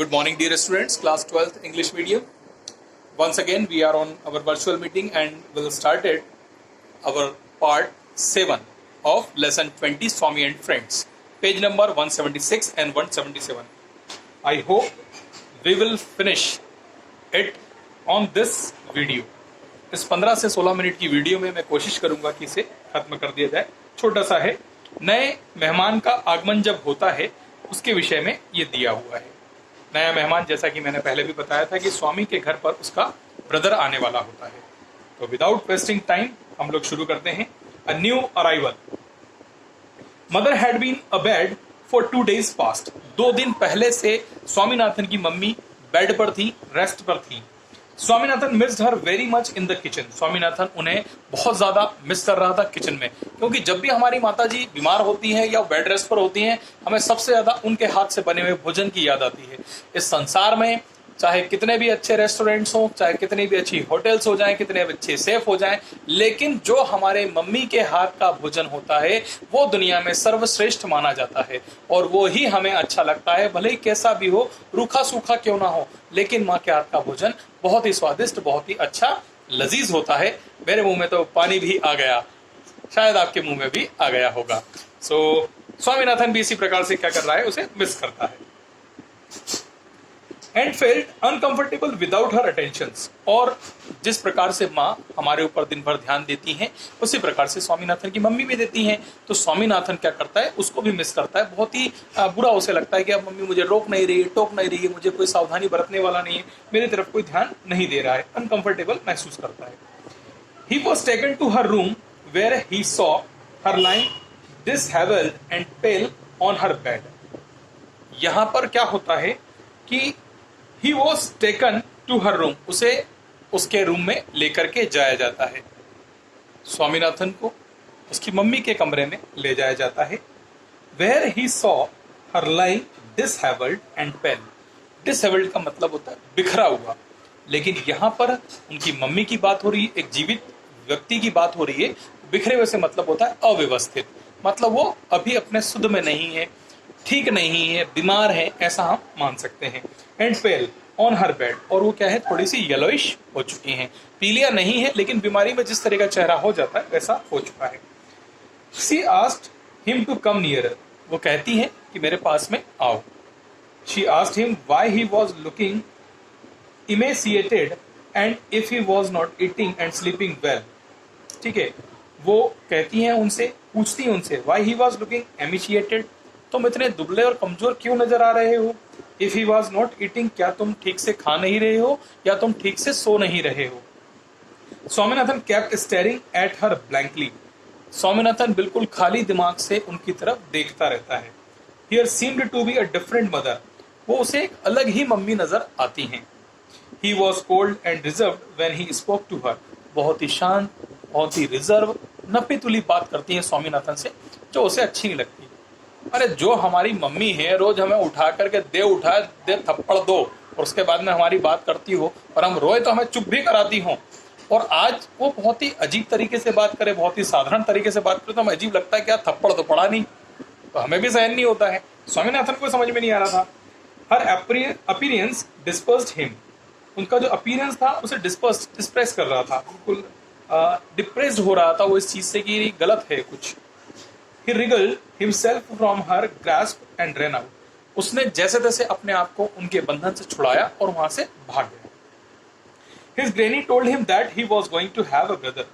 Good morning, dear students, class 12th English medium. Once again, we are on our virtual meeting and we'll started our part 7 of lesson 20, Swami and Friends, page number 176 and 177. I hope we will finish it on this video. इस 15 से 16 minute की video में मैं कोशिश करूंगा कि इसे खत्म कर दिया जाए। छोटा सा है, नए मेहमान का आगमन जब होता है उसके विषय में ये दिया हुआ है। नया मेहमान, जैसा कि मैंने पहले भी बताया था कि स्वामी के घर पर उसका ब्रदर आने वाला होता है। तो विदाउट वेस्टिंग टाइम हम लोग शुरू करते हैं। A new arrival. Mother had been abed for 2 days past. 2 दिन पहले से स्वामीनाथन की मम्मी बेड पर थी, रेस्ट पर थी। Swaminathan missed her very much in the kitchen. Swaminathan उन्हें बहुत ज्यादा मिस कर रहा था किचन में, क्योंकि जब भी हमारी माताजी बीमार होती हैं या बेड रेस्ट पर होती हैं, हमें सबसे ज्यादा उनके हाथ से बने हुए भोजन की याद आती है। इस संसार में चाहे कितने भी अच्छे रेस्टोरेंट्स हो, चाहे कितनी भी अच्छी होटल्स हो जाएं, कितने भी अच्छे सेफ हो जाएं, लेकिन जो हमारे मम्मी के हाथ का भोजन होता है वो दुनिया में सर्वश्रेष्ठ माना जाता है और वो ही हमें अच्छा लगता है, भले ही कैसा भी हो, रूखा सूखा क्यों ना हो, लेकिन माँ के हाथ का भोजन बहुत ही स्वादिष्ट, बहुत ही अच्छा, लजीज होता है। मेरे मुंह में तो पानी भी आ गया, शायद आपके मुंह में भी आ गया होगा। स्वामीनाथन भी इसी प्रकार से क्या कर रहा है, उसे मिस करता है। And felt uncomfortable without her attentions. और जिस प्रकार से माँ हमारे ऊपर दिन भर ध्यान देती हैं, उसी प्रकार से स्वामीनाथन की मम्मी भी देती हैं। तो स्वामीनाथन क्या करता है, उसको भी मिस करता है। बहुत ही बुरा उसे लगता है कि अब मम्मी मुझे रोक नहीं रही है, टोक नहीं रही है, मुझे कोई सावधानी बरतने वाला नहीं है, मेरी तरफ कोई ध्यान नहीं दे रहा है। अनकंफर्टेबल महसूस करता है। He was taken to her room where he saw her lying dishevelled and pale on her bed. यहां पर क्या होता है कि He was taken to her room, उसे उसके रूम में लेकर के जाया जाता है। स्वामीनाथन को उसकी मम्मी के कमरे में ले जाया जाता है। Where he saw her lying disheveled and pale। Disheveled का मतलब होता है बिखरा हुआ, लेकिन यहाँ पर उनकी मम्मी की बात हो रही है, एक जीवित व्यक्ति की बात हो रही है। बिखरे हुए से मतलब होता है अव्यवस्थित, मतलब वो अभी अपने सुध में नहीं है, ठीक नहीं है, बीमार है, ऐसा हम मान सकते हैं। And pale on her bed, और वो क्या है, थोड़ी सी येलोइश हो चुकी हैं। पीलिया नहीं है, लेकिन बीमारी में जिस तरह का चेहरा हो जाता है वैसा हो चुका है। She asked him to come nearer. वो कहती है कि मेरे पास में आओ। She asked him why he was looking emaciated and if he was not eating and sleeping well. ठीक है, वो कहती है उनसे, पूछती है उनसे, why he was looking emaciated, तुम इतने दुबले और कमजोर क्यों नजर आ रहे हो। If he was not eating, क्या तुम ठीक से खा नहीं रहे हो या तुम ठीक से सो नहीं रहे हो। Swaminathan kept staring at her blankly. Swaminathan बिल्कुल खाली दिमाग से उनकी तरफ देखता रहता है। Here seemed to be a different mother. वो उसे एक अलग ही मम्मी नजर आती हैं। He was cold and reserved when he spoke to her. बहुत ही शांत, बहुत ही रिजर्व, नपी तुली बात करती है स्वामीनाथन से, जो उसे अच्छी नहीं लगती। अरे जो हमारी मम्मी है, रोज हमें उठा करके दे थप्पड़ दो और उसके बाद में हमारी बात करती हो और हम रोए तो हमें चुप भी कराती हो, और आज वो बहुत ही अजीब तरीके से बात करे, बहुत ही साधारण तरीके से बात करे तो हमें अजीब लगता है कि यार थप्पड़ तो पड़ा नहीं, तो हमें भी सहन नहीं होता है। स्वामीनाथन को समझ में नहीं आ रहा था। हर अपीयरेंस डिस्पर्स्ड हिम। उनका जो अपीयरेंस था उसे डिस्प्रेस कर रहा था, बिल्कुल डिप्रेस्ड हो रहा था वो इस चीज से कि गलत है कुछ। He wriggled himself from her grasp and ran out। उसने जैसे तैसे अपने आप को उनके बंधन से छुड़ाया और वहां से भाग गया। His granny told him that he was going to have a brother।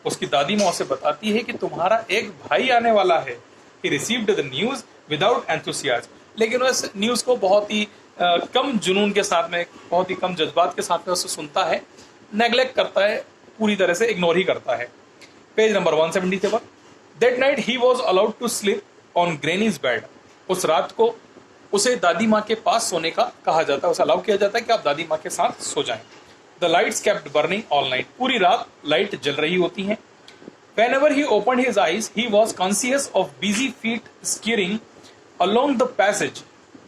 उसकी दादी माँ उसे बताती है कि तुम्हारा एक भाई आने वाला है। He received the news without enthusiasm। लेकिन उस न्यूज को बहुत ही कम जुनून के साथ में, बहुत ही कम जज्बात के साथ में उसे सुनता है, नेग्लेक्ट करता है, पूरी तरह से इग्नोर ही करता है। Page number 177। That night he was allowed to sleep on Granny's bed। उस रात को उसे दादी माँ के पास सोने का कहा जाता है, उसे अलाउ किया जाता है कि आप दादी माँ के साथ सो जाएं। The lights kept burning all night। पूरी रात लाइट जल रही होती हैं। Whenever he opened his eyes, he was conscious of busy feet scurrying along the passage।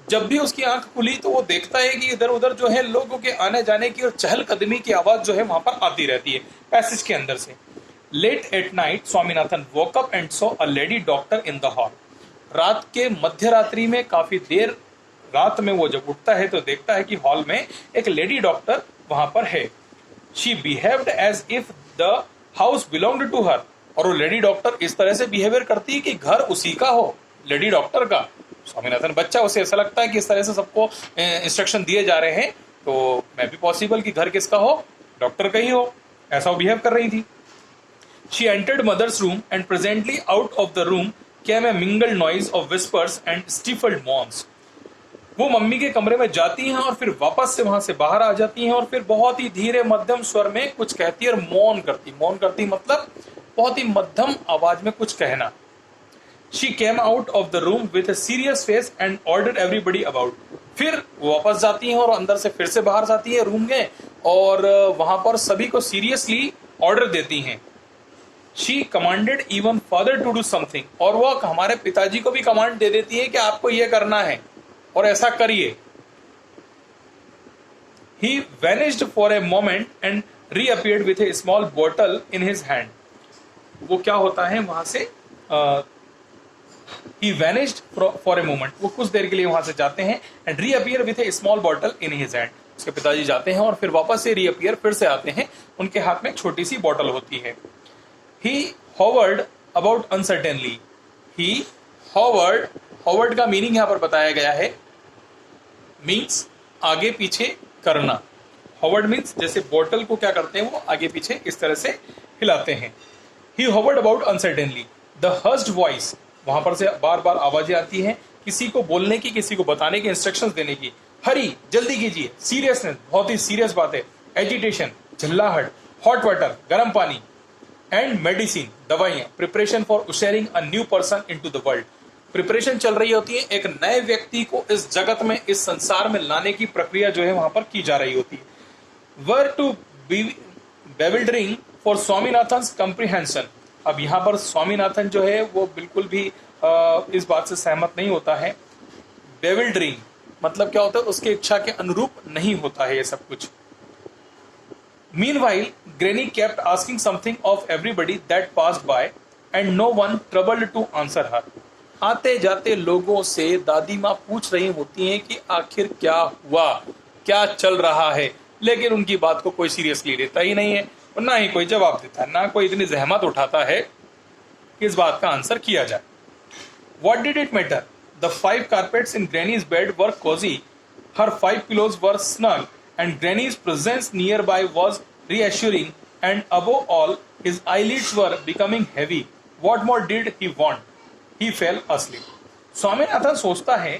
जब भी उसकी आंख खुली तो वो देखता है कि इधर उधर जो है लोगों के आने जाने की और चहलकदमी की आवाज जो है वहां पर आती रहती है पैसेज के अंदर से। Late at night, Swaminathan woke up and saw a lady doctor in the hall। रात के मध्य रात्रि में काफी देर रात में वो जब उठता है तो देखता है कि हॉल में एक लेडी डॉक्टर वहां पर है। She behaved as if the house belonged to her, और वो लेडी डॉक्टर इस तरह से बिहेवियर करती है कि घर उसी का हो, लेडी डॉक्टर का। स्वामीनाथन बच्चा, उसे ऐसा लगता है कि इस तरह से सबको इंस्ट्रक्शन दिए जा रहे हैं, तो मैं भी पॉसिबल कि घर किसका हो, डॉक्टर का ही हो, ऐसा वो बिहेव कर रही थी। She entered mother's room and presently out of the room came a mingled noise of whispers and stifled moans. वो मम्मी के कमरे में जाती हैं और फिर वापस से वहां से बाहर आ जाती हैं और फिर बहुत ही धीरे मध्यम स्वर में कुछ कहती है और मौन करती। मौन करती मतलब बहुत ही मध्यम आवाज में कुछ कहना। She came out of the room with a serious face and ordered everybody about. फिर वो वापस जाती हैं और अंदर से फिर से बाहर जाती है रूम में और वहां पर सभी को सीरियसली ऑर्डर देती हैं। She commanded even father to do something, और वह हमारे पिताजी को भी कमांड दे देती है कि आपको यह करना है और ऐसा करिए। He vanished for a moment and reappeared with a small bottle in his hand. वो क्या होता है वहां से He vanished for a moment. वो कुछ देर के लिए वहां से जाते हैं and reappear with a small bottle in his hand. उसके पिताजी जाते हैं और फिर वापस से reappear फिर से आते हैं, उनके हाथ में एक छोटी सी बॉटल होती है। He hovered about uncertainly. He hovered, hovered का मीनिंग यहाँ पर बताया गया है, means आगे पीछे करना। hovered means जैसे बोतल को क्या करते हैं, वो आगे पीछे इस तरह से हिलाते हैं। He hovered about uncertainly. The hushed voice, वहां पर से बार बार आवाजें आती हैं, किसी को बोलने की, किसी को बताने की, इंस्ट्रक्शंस देने की। हरी, जल्दी कीजिए, सीरियसनेस, बहुत ही सीरियस बात है, एजिटेशन, झल्लाहट, हॉट वाटर, गर्म पानी, एंड मेडिसिन, दवाइयां, preparation for ushering a new person into the world. Preparation चल रही होती है, एक नए व्यक्ति को इस जगत में, इस संसार में लाने की प्रक्रिया जो है वहां पर की जा रही होती है। Were to be bewildering for Swaminathan comprehension. अब यहाँ पर स्वामीनाथन जो है वो बिल्कुल भी इस बात से सहमत नहीं होता है। बेविल्डरिंग मतलब क्या होता है, उसकी इच्छा के अनुरूप नहीं होता है ये सब कुछ। Meanwhile, Granny kept asking something of everybody that passed by, and no one troubled to answer her. आते जाते लोगों से दादी माँ पूछ रही होती हैं कि आखिर क्या हुआ, क्या चल रहा है, लेकिन उनकी बात को कोई सीरियसली लेता ही नहीं है और ना ही कोई जवाब देता है, ना कोई इतनी जहमत उठाता है कि इस बात का आंसर किया जाए। What did it matter? The 5 carpets in Granny's bed were cozy, her 5 pillows were snug, and Granny's presence nearby was reassuring, and above all, his eyelids were becoming heavy. What more did he want? He fell asleep. Swaminathan सोचता है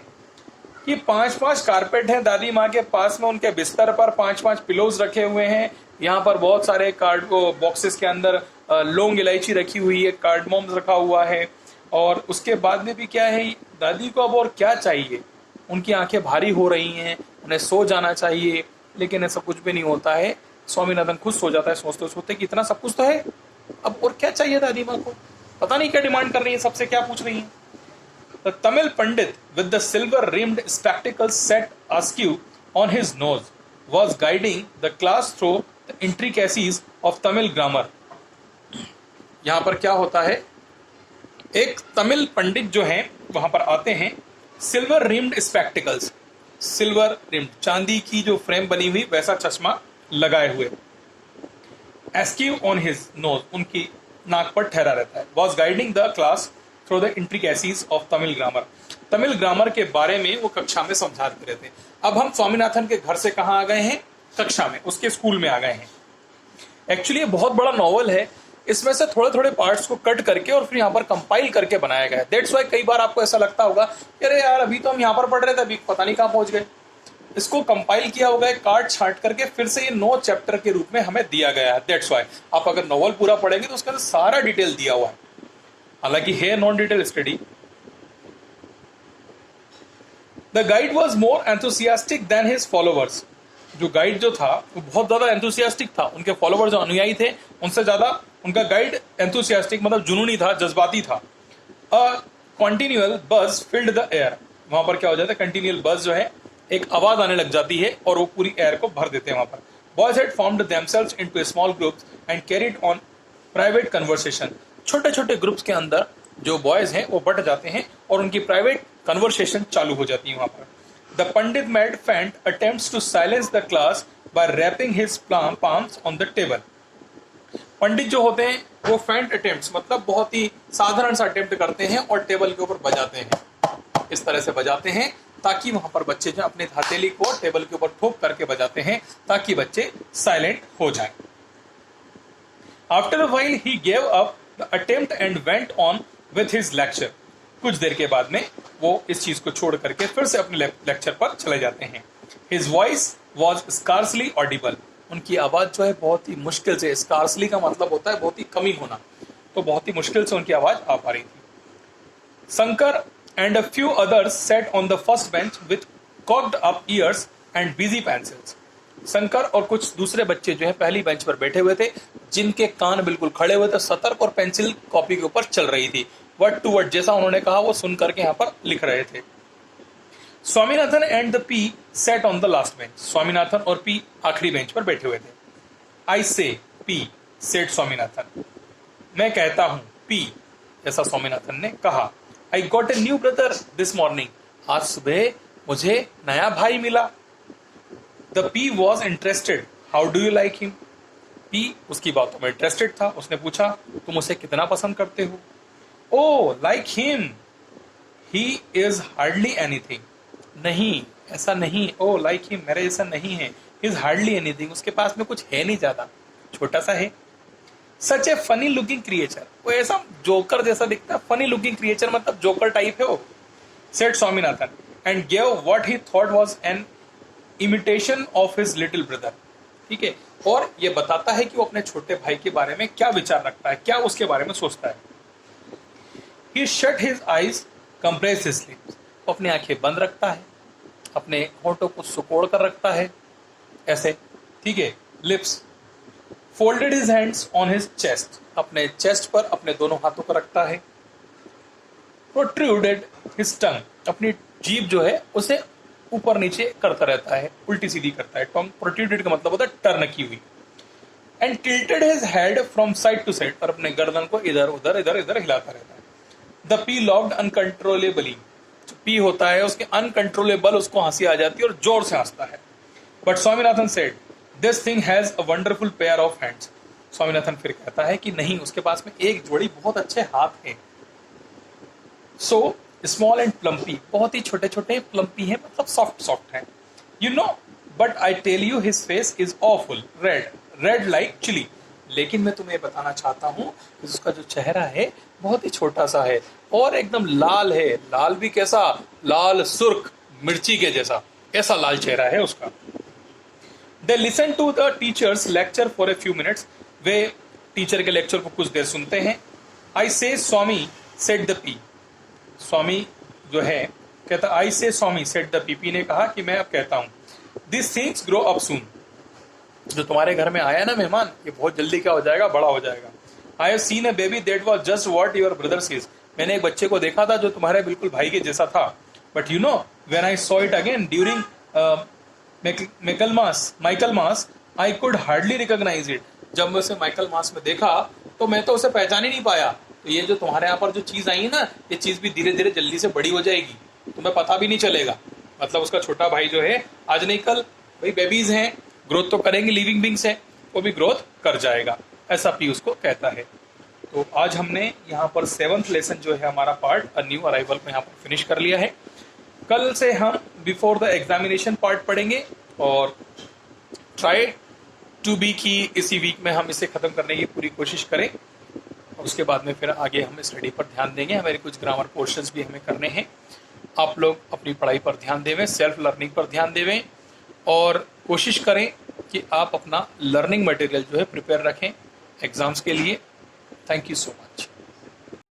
कि 5-5 carpet हैं दादी माँ के पास में, उनके बिस्तर पर 5-5 पिलोज रखे हुए हैं, यहाँ पर बहुत सारे कार्ड बॉक्सेस के अंदर लौंग इलायची रखी हुई है, कार्डमोम रखा हुआ है, और उसके बाद में भी क्या है, दादी को अब और क्या चाहिए। उनकी आंखें भारी हो रही हैं, उन्हें सो जाना चाहिए, लेकिन ऐसा कुछ भी नहीं होता है। स्वामीनाथन खुद सो जाता है सोचते सोचते कि इतना सब कुछ तो है, अब और क्या चाहिए दादी माँ को, पता नहीं क्या डिमांड कर रही है, सबसे क्या पूछ रही है। The Tamil Pandit with the silver rimmed spectacles set askew on his nose was guiding the class through the intricacies of Tamil grammar. यहाँ पर क्या होता है, एक तमिल पंडित जो हैं वहां पर आते हैं, silver rimmed spectacles, silver rimmed चांदी की जो फ्रेम बनी हुई वैसा चश्मा लगाए हुए, askew on his nose उनकी नाक पर ठहरा रहता है, was guiding the class through the intricacies of Tamil grammar. Tamil grammar के बारे में वो कक्षा में समझाते रहते हैं। अब हम स्वामीनाथन के घर से कहाँ आ गए हैं, कक्षा में, उसके स्कूल में आ गए हैं। एक्चुअली ये बहुत बड़ा नॉवल है, इसमें से थोड़े थोड़े पार्ट्स को कट करके और फिर यहाँ पर कंपाइल करके बनाया गया है। दैट्स वाई कई बार आपको ऐसा लगता होगा कि अरे यार अभी तो हम यहाँ पर पढ़ रहे थे, अभी पता नहीं कहाँ पहुंच गए। इसको कंपाइल किया होगा, काट छाट करके फिर से ये 9 चैप्टर के रूप में हमें दिया गया है। दैट्स वाई आप अगर नॉवल पूरा पढ़ेंगे तो उसके अंदर सारा डिटेल दिया हुआ है, हालांकि है non detail study. The guide was more enthusiastic than his followers. जो गाइड जो था वो बहुत ज्यादा एंथुसियास्टिक था, उनके फॉलोवर जो अनुयायी थे उनसे ज्यादा उनका गाइड एंथुसियास्टिक मतलब जुनूनी था, जज्बाती था। अ कॉन्टिन्यूअल बज फिल्ड द एयर, वहां पर क्या हो जाता है, कंटिन्यूअल बज जो है एक आवाज आने लग जाती है और वो पूरी एयर को भर देते हैं वहां पर। Boys had formed themselves into small groups and carried on private conversation. छोटे छोटे ग्रुप्स के अंदर जो बॉयज हैं वो बट जाते हैं और उनकी प्राइवेट कन्वर्सेशन चालू हो जाती है वहां पर। The pandit made faint attempts to silence the class by rapping his palms on the table. पंडित जो होते हैं वो फेंट अटेम्प्ट्स मतलब बहुत ही साधारण सा अटेम्प्ट करते हैं और टेबल के ऊपर बजाते हैं। इस तरह से बजाते हैं ताकि वहां पर बच्चे जो अपनी हथेली को टेबल के ऊपर ठोक करके बजाते हैं ताकि बच्चे साइलेंट हो जाएं। After a while he gave up the attempt and went on with his lecture. कुछ देर के बाद में वो इस चीज को छोड़ करके फिर से अपने लेक्चर पर चले जाते हैं। His voice was scarcely Audible. उनकी आवाज जो है बहुत ही मुश्किल से, स्कार्सली का मतलब होता है बहुत ही कमी होना, तो बहुत ही मुश्किल से उनकी आवाज आ पा रही थी। Shankar and a few others sat on the first bench with cocked up ears and busy pencils. Shankar और कुछ दूसरे बच्चे जो है पहली बेंच पर बैठे हुए थे जिनके कान बिल्कुल खड़े हुए थे, सतर्क और पेंसिल कॉपी के ऊपर चल रही थी। वर्ड टू वर्ड जैसा उन्होंने कहा वो सुन करके यहाँ पर लिख रहे थे। Swaminathan and the P set on the last bench. Swaminathan और पी आखिरी बेंच पर बैठे हुए थे। आई से पी सेड स्वामीनाथन। मैं कहता हूं पी, ऐसा स्वामीनाथन ने कहा। I got a new brother this morning. आज सुबह मुझे नया भाई मिला। The P was interested. How do you like him? P उसकी बातों में इंटरेस्टेड था। उसने पूछा तुम उसे कितना पसंद करते हो? Oh, like him. He is hardly anything. नहीं, ऐसा नहीं। Oh, like him मेरे जैसा नहीं है। He is hardly anything. उसके पास में कुछ है नहीं ज्यादा, छोटा सा है। सच ए फनी लुकिंग क्रिएचर। वो ऐसा जोकर जैसा दिखता है। फनी लुकिंग क्रिएचर मतलब जोकर टाइप है वो। Said Swaminathan and gave what he thought was an imitation of his little brother. ठीक है, और ये बताता है कि वो अपने छोटे भाई के बारे में क्या विचार रखता है, क्या उसके बारे में सोचता है। He shut his eyes compress his lips. अपनी आंखें बंद रखता है, अपने होठों को सुकोड़ कर रखता है ऐसे। ठीक है, lips. Folded his hands on his chest. अपने चेस्ट पर अपने दोनों हाथों को रखता है। प्रोट्रूडेड हिज टंग। अपनी जीभ जो है उसे ऊपर नीचे करता रहता है, उल्टी सीधी करता है। टंग प्रोट्रूडेड का मतलब होता है टर्न की हुई। And tilted his head from side to side. और अपने गर्दन को इधर उधर इधर इधर हिलाता रहता है। The P laughed uncontrollably. जो पी होता है उसके अनकंट्रोलेबल उसको हंसी आ जाती है और जोर से हंसता है। But Swaminathan said this thing has a wonderful pair of hands. Swaminathan फिर कहता है कि नहीं, उसके पास में एक जोड़ी बहुत अच्छे हाथ हैं। सो स्मॉल एंड प्लम्पी, बहुत ही छोटे छोटे प्लम्पी हैं, मतलब सॉफ्ट सॉफ्ट हैं। You know but I tell you his face is awful red, red like chilli. लेकिन मैं तुम्हें बताना चाहता हूं कि उसका जो चेहरा है बहुत ही छोटा सा है और एकदम लाल है। लाल भी कैसा? लाल सुर्ख मिर्ची के जैसा, ऐसा लाल चेहरा है उसका। They listen to the teacher's lecture for a few minutes. Way teacher के लेक्चर को कुछ देर सुनते हैं। I say Swami said the P. स्वामी जो है कहता I say Swami said the P. P ने कहा कि मैं अब कहता हूँ These things grow up soon. जो तुम्हारे घर में आया ना मेहमान, ये बहुत जल्दी क्या हो जाएगा? बड़ा हो जाएगा। I have seen a baby that was just what your brother says. मैंने एक बच्चे को देखा था जो तुम्हारे बिल्कुल भाई के जैसा था। But you know when I saw it again during Michaelmas I could hardly recognize it. जब मैं उसे माइकल मास में देखा तो मैं तो उसे पहचान ही नहीं पाया। तो ये जो तुम्हारे यहाँ पर जो चीज आई है ना, ये चीज भी धीरे धीरे जल्दी से बड़ी हो जाएगी, तुम्हें पता भी नहीं चलेगा। मतलब उसका छोटा भाई जो है आज नहीं कल, भाई बेबीज हैं, ग्रोथ तो करेंगे, लिविंग बींग्स हैं, वो भी ग्रोथ कर जाएगा, ऐसा पी उसको कहता है। तो आज हमने यहाँ पर 7th लेसन जो है हमारा पार्ट अ न्यू अराइवल में यहाँ पर फिनिश कर लिया है। कल से हम बिफोर द एग्जामिनेशन पार्ट पढ़ेंगे और ट्राई टू बी की इसी वीक में हम इसे खत्म करने की पूरी कोशिश करें। और उसके बाद में फिर आगे हम स्टडी पर ध्यान देंगे। हमारे कुछ ग्रामर पोर्शंस भी हमें करने हैं। आप लोग अपनी पढ़ाई पर ध्यान देवें, सेल्फ लर्निंग पर ध्यान देवें और कोशिश करें कि आप अपना लर्निंग मटेरियल जो है प्रिपेयर रखें एग्जाम्स के लिए। Thank you so much.